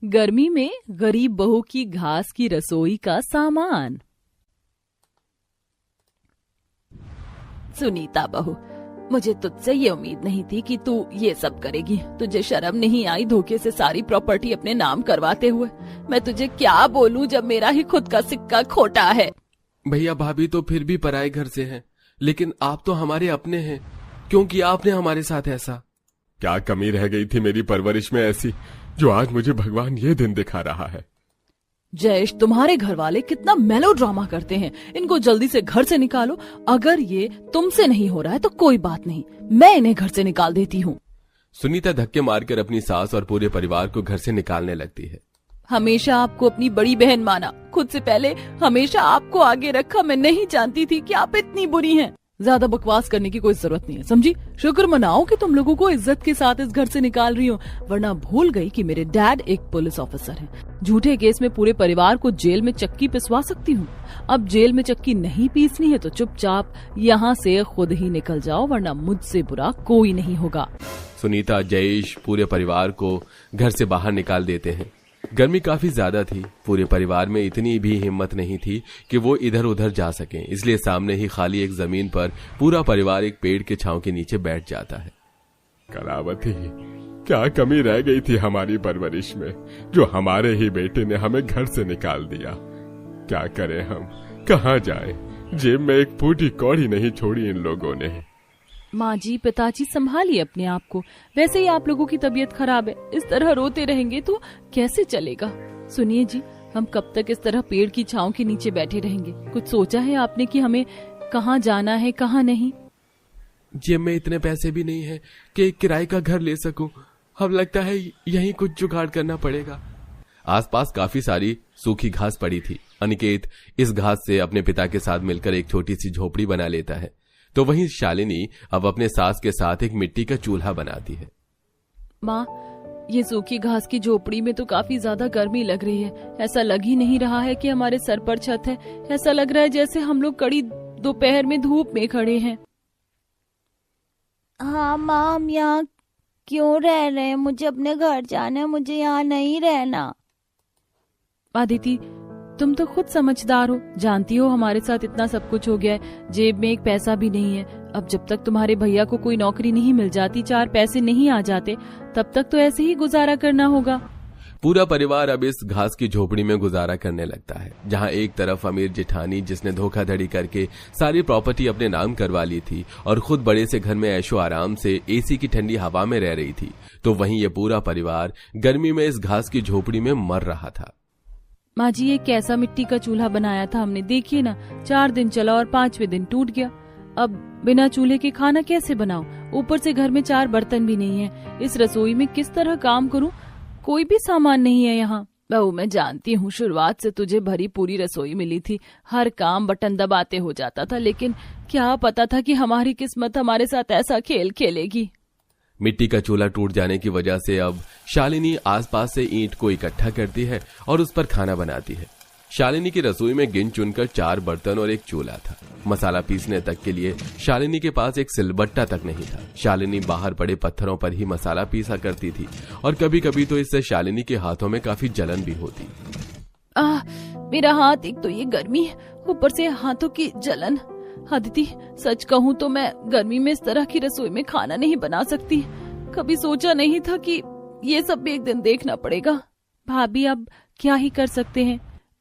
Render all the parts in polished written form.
गर्मी में गरीब बहू की घास की रसोई का सामान। सुनीता बहू, मुझे तुझसे ये उम्मीद नहीं थी कि तू ये सब करेगी। तुझे शर्म नहीं आई धोखे से सारी प्रॉपर्टी अपने नाम करवाते हुए? मैं तुझे क्या बोलूं जब मेरा ही खुद का सिक्का खोटा है। भैया भाभी तो फिर भी पराए घर से हैं, लेकिन आप तो हमारे अपने हैं। क्यों किया आपने हमारे साथ ऐसा? क्या कमी रह गई थी मेरी परवरिश में ऐसी, जो आज मुझे भगवान ये दिन दिखा रहा है? जयेश, तुम्हारे घर वाले कितना मेलोड्रामा करते हैं। इनको जल्दी से घर से निकालो। अगर ये तुमसे नहीं हो रहा है तो कोई बात नहीं, मैं इन्हें घर से निकाल देती हूँ। सुनीता धक्के मारकर अपनी सास और पूरे परिवार को घर से निकालने लगती है। हमेशा आपको अपनी बड़ी बहन माना, खुद से पहले हमेशा आपको आगे रखा। मैं नहीं जानती थी कि आप इतनी बुरी हैं। ज्यादा बकवास करने की कोई जरूरत नहीं है, समझी? शुक्र मनाओ कि तुम लोगों को इज्जत के साथ इस घर से निकाल रही हूँ, वरना भूल गई कि मेरे डैड एक पुलिस ऑफिसर हैं। झूठे केस में पूरे परिवार को जेल में चक्की पिसवा सकती हूँ। अब जेल में चक्की नहीं पीसनी है तो चुपचाप यहाँ से खुद ही निकल जाओ, वरना मुझसे बुरा कोई नहीं होगा। सुनीता, जयेश पूरे परिवार को घर से बाहर निकाल देते हैं। गर्मी काफी ज्यादा थी। पूरे परिवार में इतनी भी हिम्मत नहीं थी कि वो इधर उधर जा सकें, इसलिए सामने ही खाली एक जमीन पर पूरा परिवार एक पेड़ के छांव के नीचे बैठ जाता है। कलावती, क्या कमी रह गई थी हमारी परवरिश में, जो हमारे ही बेटे ने हमें घर से निकाल दिया? क्या करें हम, कहाँ जाएं? जेब में एक फूटी कौड़ी नहीं छोड़ी इन लोगों ने। माँ जी, पिताजी, संभालिए अपने आप को। वैसे ही आप लोगों की तबीयत खराब है, इस तरह रोते रहेंगे तो कैसे चलेगा? सुनिए जी, हम कब तक इस तरह पेड़ की छांव के नीचे बैठे रहेंगे? कुछ सोचा है आपने कि हमें कहाँ जाना है, कहाँ नहीं? जेब में इतने पैसे भी नहीं है कि किराए का घर ले सकूं। अब लगता है यहीं कुछ जुगाड़ करना पड़ेगा। आसपास काफी सारी सूखी घास पड़ी थी। अनिकेत इस घास से अपने पिता के साथ मिलकर एक छोटी सी झोपड़ी बना लेता है, तो वहीं शालिनी अब अपने सास के साथ एक मिट्टी का चूल्हा बनाती है। माँ, ये सूखी घास की झोपड़ी में तो काफी ज्यादा गर्मी लग रही है। ऐसा लग ही नहीं रहा है कि हमारे सर पर छत है। ऐसा लग रहा है जैसे हम लोग कड़ी दोपहर में धूप में खड़े हैं। हाँ माँ, हम यहाँ क्यों रह रहे हैं? मुझे अपने घर जाना है, मुझे यहाँ नहीं रहना। आदिति, तुम तो खुद समझदार हो, जानती हो हमारे साथ इतना सब कुछ हो गया है, जेब में एक पैसा भी नहीं है। अब जब तक तुम्हारे भैया को कोई नौकरी नहीं मिल जाती, 4 पैसे नहीं आ जाते, तब तक तो ऐसे ही गुजारा करना होगा। पूरा परिवार अब इस घास की झोपड़ी में गुजारा करने लगता है, जहां एक तरफ अमीर जेठानी, जिसने धोखाधड़ी करके सारी प्रॉपर्टी अपने नाम करवा ली थी और खुद बड़े से घर में ऐशो आराम से एसी की ठंडी हवा में रह रही थी, तो वहीं ये पूरा परिवार गर्मी में इस घास की झोपड़ी में मर रहा था। माँ जी, ये कैसा मिट्टी का चूल्हा बनाया था हमने, देखिए ना, 4 दिन चला और 5वें दिन टूट गया। अब बिना चूल्हे के खाना कैसे बनाऊं? ऊपर से घर में 4 बर्तन भी नहीं है। इस रसोई में किस तरह काम करूं? कोई भी सामान नहीं है यहाँ। बहू, मैं जानती हूँ शुरुआत से तुझे भरी पूरी रसोई मिली थी, हर काम बटन दबाते हो जाता था, लेकिन क्या पता था कि हमारी किस्मत हमारे साथ ऐसा खेल खेलेगी। मिट्टी का चूल्हा टूट जाने की वजह से अब शालिनी आसपास से ईंट को इकट्ठा करती है और उस पर खाना बनाती है। शालिनी की रसोई में गिन चुनकर 4 बर्तन और एक चूल्हा था। मसाला पीसने तक के लिए शालिनी के पास एक सिलबट्टा तक नहीं था। शालिनी बाहर पड़े पत्थरों पर ही मसाला पीसा करती थी और कभी कभी तो इससे शालिनी के हाथों में काफी जलन भी होती। मेरा हाथ, एक तो ये गर्मी, ऊपर से हाथों की जलन। आदिति, सच कहूँ तो मैं गर्मी में इस तरह की रसोई में खाना नहीं बना सकती। कभी सोचा नहीं था कि ये सब भी एक दिन देखना पड़ेगा। भाभी, अब क्या ही कर सकते हैं।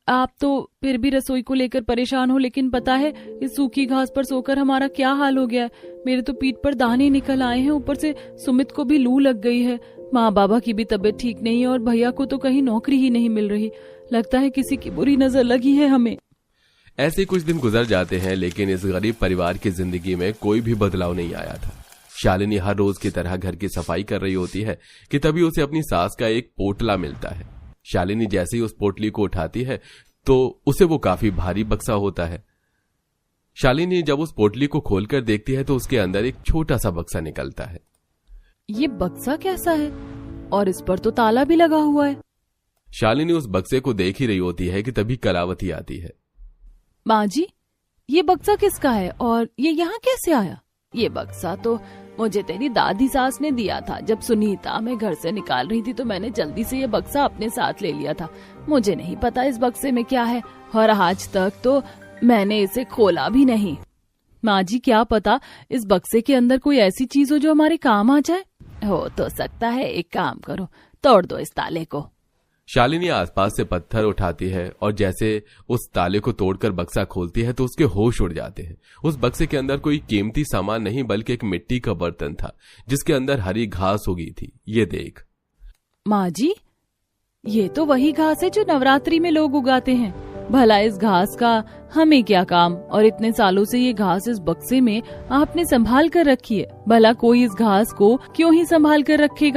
आप तो फिर भी रसोई को लेकर परेशान हो, लेकिन पता है इस सूखी घास पर सोकर हमारा क्या हाल हो गया है। मेरे तो पीठ पर दाने निकल आए हैं, ऊपर से सुमित को भी लू लग गई है। माँ बाबा की भी तबीयत ठीक नहीं है और भैया को तो कहीं नौकरी ही नहीं मिल रही। लगता है किसी की बुरी नजर लगी है हमें। ऐसे कुछ दिन गुजर जाते हैं, लेकिन इस गरीब परिवार की जिंदगी में कोई भी बदलाव नहीं आया था। शालिनी हर रोज की तरह घर की सफाई कर रही होती है कि तभी उसे अपनी सास का एक पोटला मिलता है। शालिनी जैसे ही उस पोटली को उठाती है तो उसे वो काफी भारी बक्सा होता है। शालिनी जब उस पोटली को खोलकर देखती है तो उसके अंदर एक छोटा सा बक्सा निकलता है। ये बक्सा कैसा है? और इस पर तो ताला भी लगा हुआ है। शालिनी उस बक्से को देख ही रही होती है कि तभी कलावती आती है। माँ जी, ये बक्सा किसका है और ये यहाँ कैसे आया? ये बक्सा तो मुझे तेरी दादी सास ने दिया था। जब सुनीता मैं घर से निकाल रही थी तो मैंने जल्दी से ये बक्सा अपने साथ ले लिया था। मुझे नहीं पता इस बक्से में क्या है और आज तक तो मैंने इसे खोला भी नहीं। माँ जी, क्या पता इस बक्से के अंदर कोई ऐसी चीज हो जो हमारे काम आ जाए। हो तो सकता है, एक काम करो, तोड़ दो इस ताले को। शालिनी आसपास से पत्थर उठाती है और जैसे उस ताले को तोड़कर बक्सा खोलती है तो उसके होश उड़ जाते हैं। उस बक्से के अंदर कोई कीमती सामान नहीं बल्कि एक मिट्टी का बर्तन था जिसके अंदर हरी घास उगी थी। ये देख। माँ जी, ये तो वही घास है जो नवरात्रि में लोग उगाते हैं। भला इस घास का हमें क्या काम, और इतने सालों से ये घास इस बक्से में आपने संभाल कर रखी है। भला कोई इस घास को क्यों ही संभाल कर रखेगा।